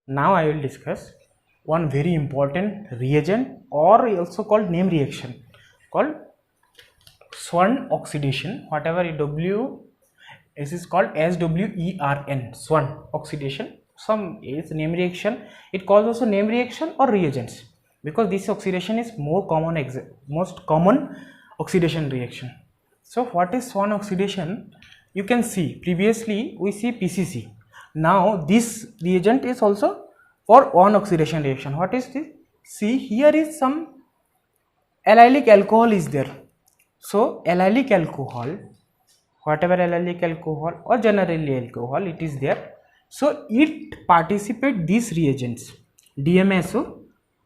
Now I will discuss one very important reagent or also called name reaction called Swern oxidation. Whatever this is called SWERN, Swern oxidation. Some is name reaction. It calls also name reaction or reagents because this oxidation is most common oxidation reaction. So what is Swern oxidation? You can see previously we see PCC. Now this reagent is also for one oxidation reaction. What is this? See, here is some allylic alcohol is there. So allylic alcohol, whatever allylic alcohol or generally alcohol, it is there. So it participate these reagents DMSO,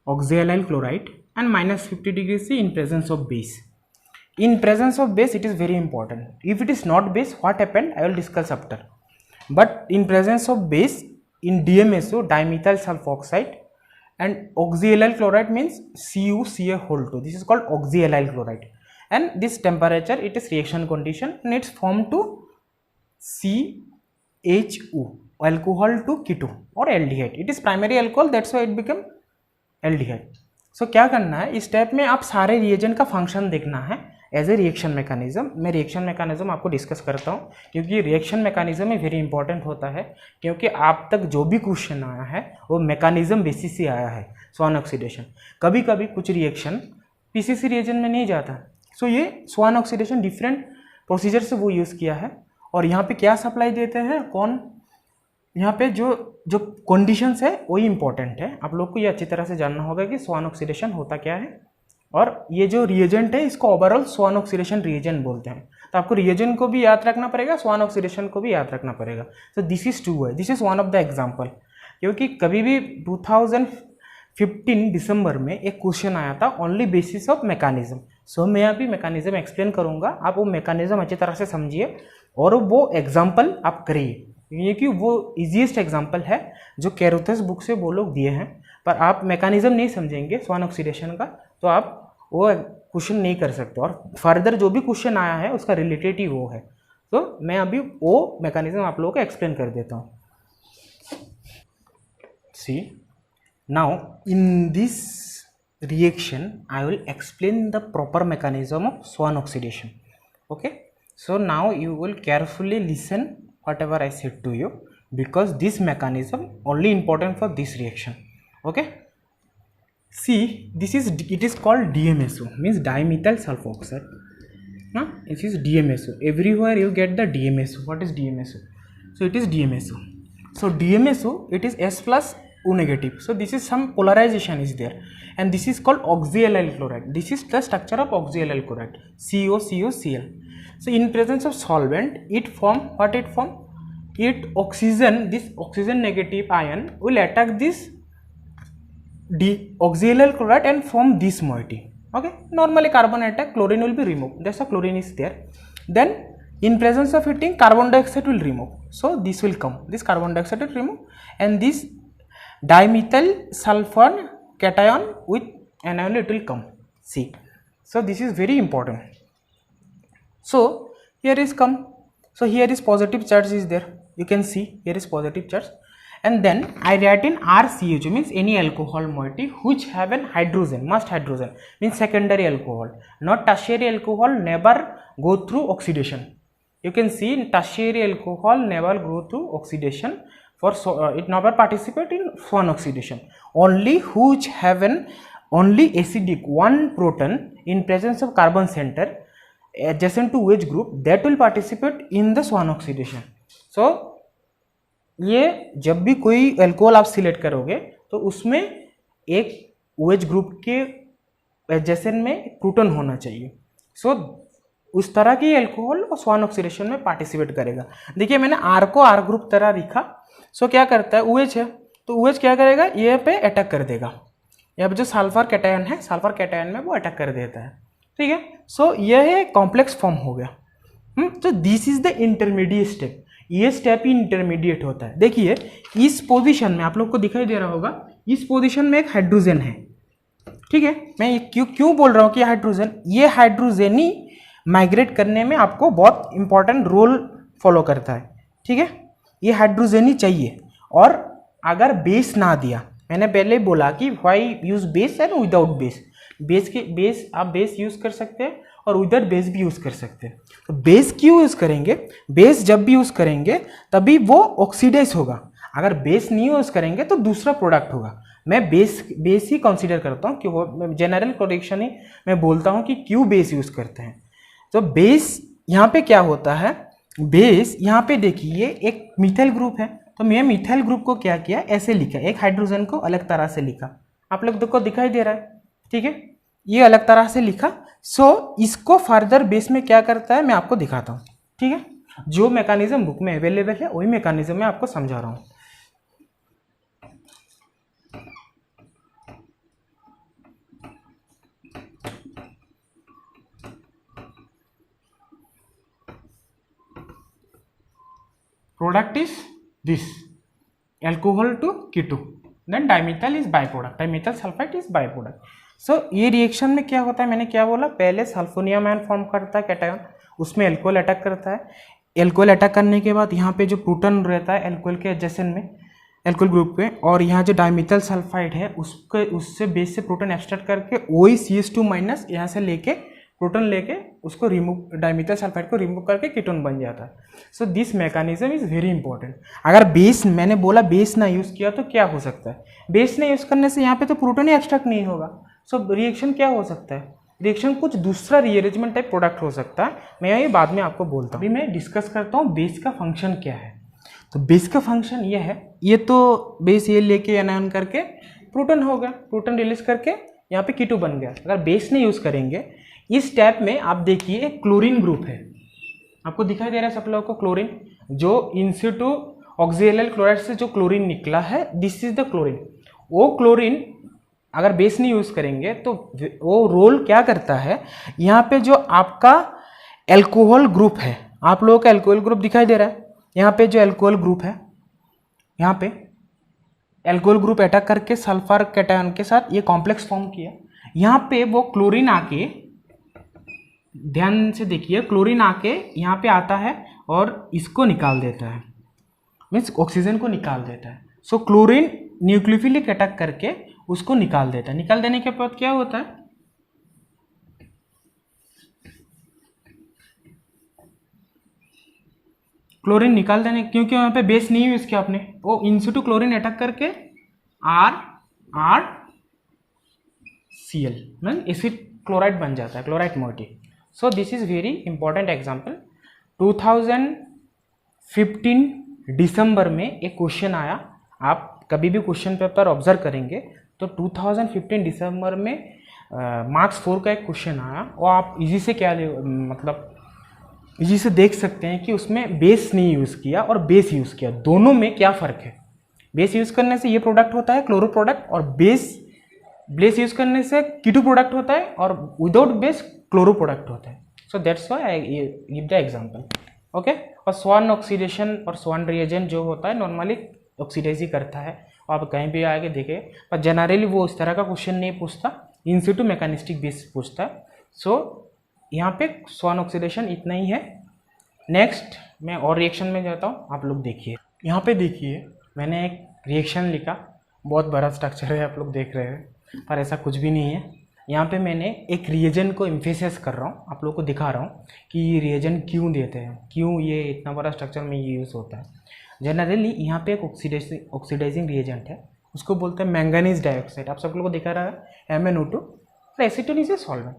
oxyalyl chloride, and minus 50 degrees C in presence of base. In presence of base, it is very important. If it is not base, what happened? I will discuss after. But in presence of base, in DMSO, dimethyl sulfoxide, and oxyalyl chloride means CuCa2. This is called oxyalyl chloride. And this temperature, it is reaction condition, and it's formed to CHO, alcohol to ketone or aldehyde. It is primary alcohol, that's why it become aldehyde. So क्या करना है इस step में? आप सारे reagent का function देखना है एज ए रिएक्शन मैकेनिज्म. मैं रिएक्शन मैकेनिज्म आपको डिस्कस करता हूँ क्योंकि रिएक्शन मैकेनिज्म में वेरी इंपॉर्टेंट होता है, क्योंकि आप तक जो भी क्वेश्चन आया है वो मैकेनिज्म बेसिस से आया है. स्वान ऑक्सीडेशन, कभी कभी कुछ रिएक्शन पीसीसी रिएजेंट में नहीं जाता. सो ये स्वान ऑक्सीडेशन डिफरेंट प्रोसीजर से वो यूज़ किया है. और यहाँ पे क्या सप्लाई देते हैं कौन, यहाँ पे जो कंडीशंस है वही इंपॉर्टेंट है. आप लोग को ये अच्छी तरह से जानना होगा कि स्वान ऑक्सीडेशन होता क्या है, और ये जो रिएजेंट है इसको ओवरऑल स्वान ऑक्सीडेशन रिएजेंट बोलते हैं. तो आपको रिएजेंट को भी याद रखना पड़ेगा, स्वान ऑक्सीडेशन को भी याद रखना पड़ेगा. तो दिस इज टू है, this is one of the example. क्योंकि कभी भी 2015 दिसंबर में एक क्वेश्चन आया था ओनली बेसिस ऑफ मैकेनिज्म. सो मैं अभी मैकेनिज्म एक्सप्लेन करूंगा, आप वो मैकेनिज्म अच्छी तरह से समझिए और वो एग्जाम्पल आप करिए, क्योंकि वो इजीएस्ट एग्जाम्पल है जो कैरोथस बुक से वो लोग दिए हैं. पर आप मैकेनिज्म नहीं समझेंगे स्वान ऑक्सीडेशन का तो आप वो क्वेश्चन नहीं कर सकते, और फर्दर जो भी क्वेश्चन आया है उसका रिलेटेड ही वो है. तो मैं अभी वो मैकेनिज्म आप लोगों को एक्सप्लेन कर देता हूँ. See now in this reaction I will explain the proper mechanism of Swern oxidation. Okay, so now you will carefully listen whatever I said to you, because this mechanism only important for this reaction. Okay, see, it is called DMSO, means dimethyl sulfoxide. It is DMSO. Everywhere you get the DMSO. What is DMSO? So it is DMSO. So DMSO, it is S plus O negative. So this is some polarization is there, and this is called oxyalyl chloride. This is the structure of oxyalyl chloride, COCOCl. So in presence of solvent, it form what it form? It oxygen, this oxygen negative ion will attack this oxyalyl chloride and form this moiety. Okay, normally carbon attack, chlorine will be removed. That's why chlorine is there. Then in presence of heating, carbon dioxide will remove. So this will come. This carbon dioxide will remove, and this dimethyl sulfur cation with anion it will come. See, so this is very important. So here is come. So here is positive charge is there. You can see here is positive charge, and then I write in RCH, means any alcohol moiety which have an hydrogen, must hydrogen, means secondary alcohol. Not tertiary alcohol never go through oxidation. You can see in tertiary alcohol never go through oxidation. It never participate in Swern oxidation. Only which have an only acidic one proton in presence of carbon center adjacent to OH group, that will participate in the Swern oxidation. So ये जब भी कोई alcohol आप select करोगे तो उसमें एक OH group के एडजेसेंट में प्रोटॉन होना चाहिए. सो उस तरह की अल्कोहल और स्वान ऑक्सीडेशन में पार्टिसिपेट करेगा. देखिए मैंने R को R ग्रुप तरह लिखा. सो क्या करता है, OH है तो OH क्या करेगा, ये पे अटैक कर देगा. यहाँ पे जो सल्फर कैटायन है, सल्फर कैटायन में वो अटैक कर देता है. ठीक है, सो यह है कॉम्प्लेक्स फॉर्म हो गया. तो this is the intermediate step. ये स्टेप ही इंटरमीडिएट होता है. देखिए इस पोजीशन में आप लोग को दिखाई दे रहा होगा, इस पोजीशन में एक हाइड्रोजन है. ठीक है, मैं ये क्यों बोल रहा हूँ कि हाइड्रोजन, ये हाइड्रोजन ही माइग्रेट करने में आपको बहुत इंपॉर्टेंट रोल फॉलो करता है. ठीक है, ये हाइड्रोजन ही चाहिए, और अगर बेस ना दिया, मैंने पहले बोला कि why use base and without base, base आप बेस यूज कर सकते हैं और विदाउट बेस भी यूज कर सकते हैं। तो बेस क्यों यूज करेंगे, बेस जब भी यूज करेंगे तभी वो ऑक्सीडाइज होगा, अगर बेस नहीं यूज करेंगे तो दूसरा प्रोडक्ट होगा। मैं बेस ही कंसीडर करता हूँ कि वो जनरल प्रोडक्शन ही मैं बोलता हूँ कि क्यों बेस यूज करते हैं। तो बेस यहाँ पे क्या होता है, बेस यहाँ पे देखिए एक मिथाइल ग्रुप है, तो मैं मिथाइल ग्रुप को क्या किया, ऐसे लिखा, एक हाइड्रोजन को अलग तरह से लिखा, आप लोग को दिखाई दे रहा है, ठीक है, ये अलग तरह से लिखा। सो इसको फर्दर बेस में क्या करता है मैं आपको दिखाता हूँ, ठीक है, जो मैकेनिज्म बुक में अवेलेबल है वही मैकेनिज्म मैं आपको समझा रहा हूँ। Product is this, alcohol to keto, then dimethyl is byproduct, dimethyl sulfide is byproduct। So ये रिएक्शन में क्या होता है, मैंने क्या बोला, पहले सल्फोनियम आयन फॉर्म करता है कैटायन, उसमें एल्कोहल अटैक करता है, एल्कोहल अटैक करने के बाद यहाँ पे जो प्रोटॉन रहता है एल्कोहल के एडजेसेंट में, एल्कोहल ग्रुप पे, और यहाँ जो डाइमिथाइल सल्फाइड है उससे बेस से प्रोटॉन एक्सट्रैक्ट करके वही CH2- यहाँ से लेके प्रोटॉन लेके उसको रिमूव, डाइमिथाइल सल्फाइड को रिमूव करके कीटोन बन जाता है। So this mechanism is very important. अगर बेस, मैंने बोला बेस ना यूज़ किया तो क्या हो सकता है, बेस ने यूज़ करने से यहाँ पे तो प्रोटॉन ही एक्सट्रैक्ट नहीं होगा। सो रिएक्शन क्या हो सकता है, रिएक्शन कुछ दूसरा रीअरेंजमेंट टाइप प्रोडक्ट हो सकता है, मैं ये बाद में आपको बोलता हूँ। अभी मैं डिस्कस करता हूँ बेस का फंक्शन क्या है। तो बेस का फंक्शन ये है, ये तो बेस ये लेके एनायन करके प्रोटॉन हो गया, प्रोटॉन रिलीज करके यहाँ पे कीटो बन गया। अगर बेस नहीं यूज़ करेंगे, इस स्टेप में आप देखिए क्लोरीन ग्रुप है, आपको दिखाई दे रहा है सब लोगों को, क्लोरीन जो इनसिटू ऑक्सीडेल क्लोराइड से जो क्लोरीन निकला है, दिस इज द क्लोरीन। वो क्लोरीन अगर बेस नहीं यूज करेंगे तो वो रोल क्या करता है, यहाँ पे जो आपका एल्कोहल ग्रुप है, आप लोगों का एल्कोहल ग्रुप दिखाई दे रहा है, यहाँ पे जो एल्कोहल ग्रुप है, यहाँ पे एल्कोहल ग्रुप अटैक करके सल्फर कैटायन के साथ ये कॉम्प्लेक्स फॉर्म किया। यहाँ पे वो क्लोरीन आके, ध्यान से देखिए, क्लोरीन आके यहाँ पे आता है और इसको निकाल देता है, मीन्स ऑक्सीजन को निकाल देता है। सो क्लोरीन न्यूक्लियोफिलिक अटैक करके उसको निकाल देता है। निकाल देने के बाद क्या होता है, क्लोरीन निकाल देने, क्योंकि यहाँ पे बेस नहीं यूज किया आपने, वो इनसिटू क्लोरीन अटैक करके RCl मीन एसिड क्लोराइड बन जाता है, chloride moiety. So this is very important example. 2015 दिसंबर में एक क्वेश्चन आया, आप कभी भी क्वेश्चन पेपर ऑब्जर्व करेंगे तो 2015 दिसंबर में मार्क्स 4 का एक क्वेश्चन आया, और आप इजी से क्या मतलब इजी से देख सकते हैं कि उसमें बेस नहीं यूज़ किया और बेस यूज़ किया, दोनों में क्या फ़र्क है। बेस यूज़ करने से ये प्रोडक्ट होता है क्लोरो प्रोडक्ट, और बेस यूज़ करने से कीटो प्रोडक्ट होता है, और विदाउट बेस क्लोरो प्रोडक्ट होता है। So that's why I give the example, okay. और स्वान ऑक्सीडेशन और स्वान रिएजेंट जो होता है नॉर्मली ऑक्सीडाइज ही करता है, आप कहीं भी आगे देखें, पर जनरली वो इस तरह का क्वेश्चन नहीं पूछता, इनसिटू मैकेनिस्टिक बेस पूछता है। सो यहाँ पे स्वान ऑक्सीडेशन इतना ही है। नेक्स्ट मैं और रिएक्शन में जाता हूँ, आप लोग देखिए, यहाँ पे देखिए मैंने एक रिएक्शन लिखा, बहुत बड़ा स्ट्रक्चर है, आप लोग देख रहे हैं, पर ऐसा कुछ भी नहीं है। यहाँ पे मैंने एक रिएजेंट को एम्फेसाइज कर रहा हूँ, आप लोगों को दिखा रहा हूँ कि ये रिएजेंट क्यों देते हैं, क्यों ये इतना बड़ा स्ट्रक्चर में ये यूज़ होता है। जनरली यहाँ पे एक ऑक्सीडाइजिंग रिएजेंट है, उसको बोलते हैं मैंगनीज डाइऑक्साइड, आप सब लोगों को दिखा रहा है MnO2। Acetone is a solvent,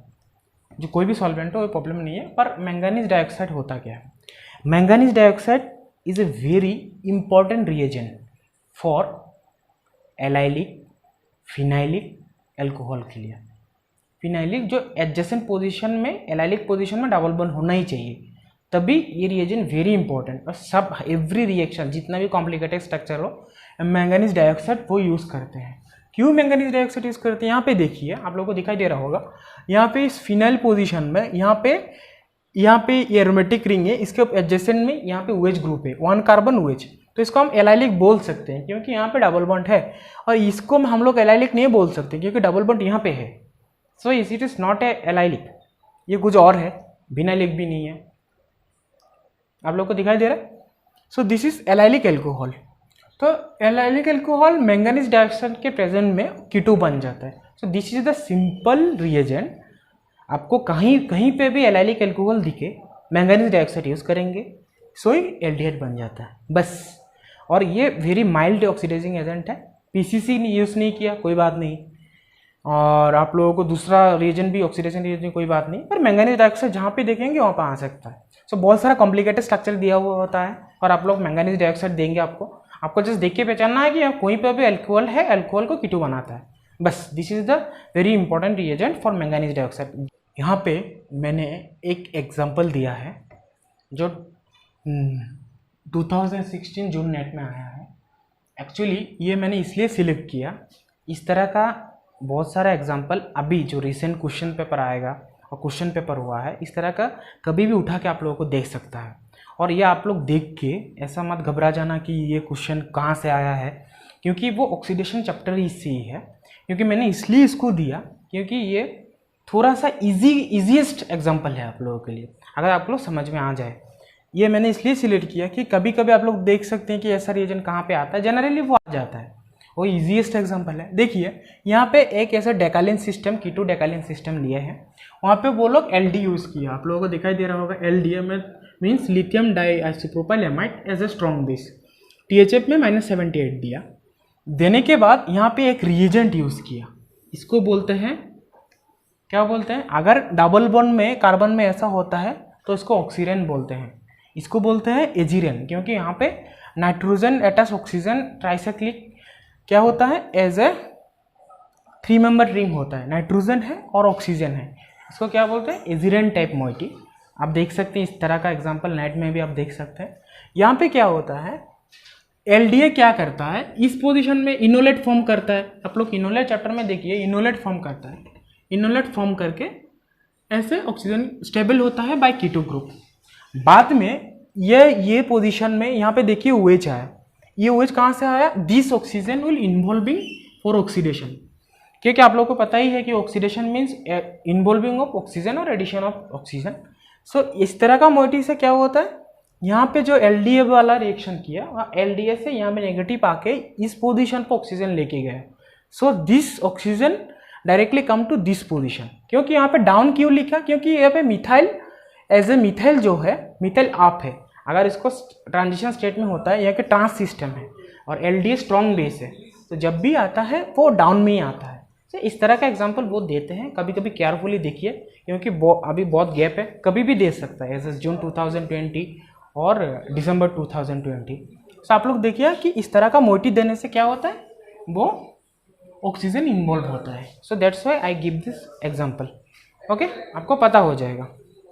जो कोई भी सॉल्वेंट हो कोई प्रॉब्लम नहीं है, पर मैंगनीज डाइऑक्साइड होता क्या है। Manganese dioxide is a very important reagent for allylic phenylic alcohol के लिए। फिनाइलिक जो एडजेसेंट पोजीशन में, एलाइलिक पोजीशन में डबल बॉन्ड होना ही चाहिए, तभी ये रिएजेंट वेरी इंपॉर्टेंट। और सब एवरी रिएक्शन जितना भी कॉम्प्लिकेटेड स्ट्रक्चर हो, मैंगनीज डाइऑक्साइड वो यूज़ करते हैं। क्यों मैंगनीज डाइऑक्साइड यूज़ करते हैं, यहाँ पे देखिए, आप लोगों को दिखाई दे रहा होगा, यहाँ पे इस फिनाइल पोजीशन में, यहाँ पे ये एरोमेटिक रिंग है, इसके एडजेसेंट में यहाँ पे OH ग्रुप है, 1 कार्बन OH, तो इसको हम एलाइलिक बोल सकते हैं क्योंकि यहाँ पे डबल बॉन्ड है। और इसको हम लोग एलाइलिक नहीं बोल सकते क्योंकि डबल बॉन्ड यहाँ पे है। So it is not a allylic, ये कुछ और है, विनाइलिक भी नहीं है, आप लोग को दिखाई दे रहा है। So this is allylic alcohol. तो एल्काइलिक अल्कोहल मैंगनीज डाइऑक्साइड के प्रेजेंट में कीटो बन जाता है। So this is the simple reagent. आपको कहीं पे भी एल्काइलिक अल्कोहल दिखे, मैंगनीज डाइऑक्साइड यूज़ करेंगे, सो ही एल्डिहाइड बन जाता है बस। और ये वेरी माइल्ड ऑक्सीडाइजिंग एजेंट है। पीसीसी यूज़ नहीं किया, कोई बात नहीं, और आप लोगों को दूसरा रिएजेंट भी ऑक्सीडेशन रिएजेंट कोई बात नहीं, पर मैंगनीज डाइऑक्साइड जहाँ पे देखेंगे वहाँ पर आ सकता है। सो बहुत सारा कॉम्प्लिकेटेड स्ट्रक्चर दिया हुआ होता है और आप लोग मैंगनीज डाइऑक्साइड देंगे, आपको जस्ट देख के पहचानना है कि कोई पर भी अल्कोहल है, अल्कोहल को कीटो बनाता है बस। This is the very important reagent for manganese dioxide. यहाँ पे मैंने एक एग्जाम्पल दिया है जो 2016 जून नेट में आया है। एक्चुअली ये मैंने इसलिए सिलेक्ट किया, इस तरह का बहुत सारा एग्जाम्पल अभी जो रिसेंट क्वेश्चन पेपर आएगा और क्वेश्चन पेपर हुआ है, इस तरह का कभी भी उठा के आप लोगों को देख सकता है। और ये आप लोग देख के ऐसा मत घबरा जाना कि ये क्वेश्चन कहाँ से आया है, क्योंकि वो ऑक्सीडेशन चैप्टर इससे ही है। क्योंकि मैंने इसलिए इसको दिया क्योंकि ये थोड़ा सा ईजीएस्ट एग्जाम्पल है आप लोगों के लिए, अगर आप लोग समझ में आ जाए। ये मैंने इसलिए सिलेक्ट किया कि कभी कभी आप लोग देख सकते हैं कि ऐसा रिएजेंट कहाँ पे आता है, जनरली वो आ जाता है, वो ईजीएस्ट एग्जांपल है। देखिए यहाँ पे एक ऐसा डेकालिन सिस्टम, कीटो डेकालिन सिस्टम लिए हैं, वहाँ पे वो लोग एल डी यूज़ किया, आप लोगों को दिखाई दे रहा होगा। L D means lithium diisopropylamide as a strong base. THF में -78 दिया, देने के बाद यहाँ पे एक रिएजेंट यूज़ किया, इसको बोलते हैं, क्या बोलते हैं, अगर डबल बॉन्ड में कार्बन में ऐसा होता है तो इसको ऑक्सीजन बोलते हैं, इसको बोलते हैं एजीरेन, क्योंकि यहाँ पे नाइट्रोजन एटस ऑक्सीजन ट्राइसाइक्लिक क्या होता है, एज ए 3 मेंबर रिंग होता है, नाइट्रोजन है और ऑक्सीजन है, इसको क्या बोलते हैं, एजीरेन टाइप मोइटी। आप देख सकते हैं इस तरह का एग्जांपल नेट में भी आप देख सकते हैं। यहाँ पे क्या होता है, एलडीए क्या करता है, इस पोजीशन में इनोलेट फॉर्म करता है। आप लोग इनोलेट चैप्टर में देखिए, इनोलेट फॉर्म करता है, इनोलेट फॉर्म करके ऐसे ऑक्सीजन स्टेबल होता है बाय कीटो ग्रुप। बाद में ये पोजीशन में यहाँ पे देखिए OH आया, ये OH कहाँ से आया, this oxygen will involving for oxidation, क्योंकि आप लोगों को पता ही है कि oxidation means involving of oxygen और एडिशन ऑफ ऑक्सीजन। सो इस तरह का मोइटी से क्या होता है, यहाँ पे जो एलडीए वाला रिएक्शन किया, वहाँ एलडीए से यहाँ पे नेगेटिव आके इस पोजीशन पर ऑक्सीजन लेके गया। So this oxygen directly come to this position. क्योंकि यहाँ पे डाउन क्यों लिखा, क्योंकि यहाँ पे मिथाइल एज ए मिथाइल जो है, मिथाइल आप है, अगर इसको ट्रांजिशन स्टेट में होता है, यहाँ के ट्रांस सिस्टम है और एलडीए स्ट्रॉन्ग बेस है, तो जब भी आता है वो डाउन में ही आता है। तो इस तरह का एग्जांपल वो देते हैं, कभी कभी केयरफुली देखिए, क्योंकि अभी बहुत गैप है, कभी भी दे सकता है, एज जून 2020 और दिसंबर 2020। तो आप लोग देखिए कि इस तरह का मोइटी देने से क्या होता है, वो ऑक्सीजन इन्वॉल्व होता है। So that's why I give this example. Okay, आपको पता हो जाएगा।